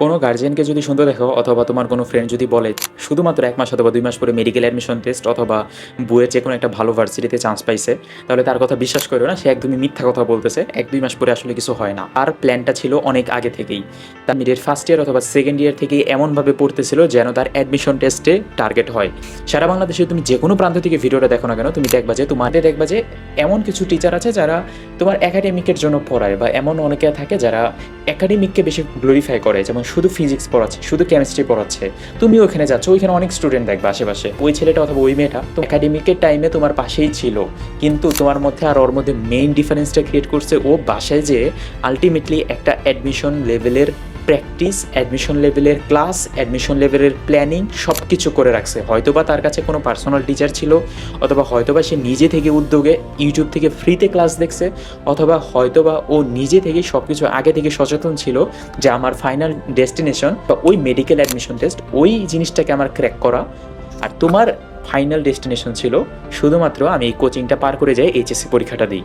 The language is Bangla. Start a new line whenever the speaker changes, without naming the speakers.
কোনো গার্জিয়ানকে যদি শুনতে দেখো অথবা তোমার কোনো ফ্রেন্ড যদি বলে শুধুমাত্র ১ মাস অথবা ২ মাস পরে মেডিকেল অ্যাডমিশন টেস্ট অথবা বুয়ের যেকোনো একটা ভালো ভার্সিটিতে চান্স পাইছে, তাহলে তার কথা বিশ্বাস করো না। সে একদমই মিথ্যা কথা বলতেছে। ১-২ মাস পরে আসলে কিছু হয় না। আর প্ল্যানটা ছিল অনেক আগে থেকেই। তার মিডের ফার্স্ট ইয়ার অথবা সেকেন্ড ইয়ার থেকেই এমনভাবে পড়তেছিল যেন তার অ্যাডমিশন টেস্টে টার্গেট হয়। সারা বাংলাদেশে তুমি যেকোনো প্রান্ত থেকে ভিডিওটা দেখো না কেন, তুমি দেখবা যে এমন কিছু টিচার আছে যারা তোমার একাডেমিকের জন্য পড়ায়, বা এমন অনেকে থাকে যারা একাডেমিককে বেশি গ্লোরিফাই করে, যেমন শুধু ফিজিক্স পড়াচ্ছে, শুধু কেমিস্ট্রি পড়াচ্ছে। তুমিও ওখানে যাচ্ছ, ওইখানে অনেক স্টুডেন্ট দেখবে আশেপাশে। ওই ছেলেটা অথবা ওই মেয়েটা তো একাডেমিকের টাইমে তোমার পাশেই ছিল, কিন্তু তোমার মধ্যে আর ওর মধ্যে মেইন ডিফারেন্সটা ক্রিয়েট করছে ও বাসায় যে আলটিমেটলি একটা অ্যাডমিশন লেভেলের প্র্যাকটিস, অ্যাডমিশন লেভেলের ক্লাস, অ্যাডমিশন লেভেলের প্ল্যানিং সব কিছু করে রাখছে। হয়তোবা তার কাছে কোনো পার্সোনাল টিচার ছিল, অথবা হয়তোবা সে নিজে থেকে উদ্যোগে ইউটিউব থেকে ফ্রিতে ক্লাস দেখছে, অথবা হয়তোবা ও নিজে থেকেই সব কিছু আগে থেকে সচেতন ছিল যে আমার ফাইনাল ডেস্টিনেশন বা ওই মেডিকেল অ্যাডমিশন টেস্ট, ওই জিনিসটাকে আমার ক্র্যাক করা। আর তোমার ফাইনাল ডেস্টিনেশন ছিল শুধুমাত্র আমি এই কোচিংটা পার করে যাই, এইচএসসি পরীক্ষাটা দিই।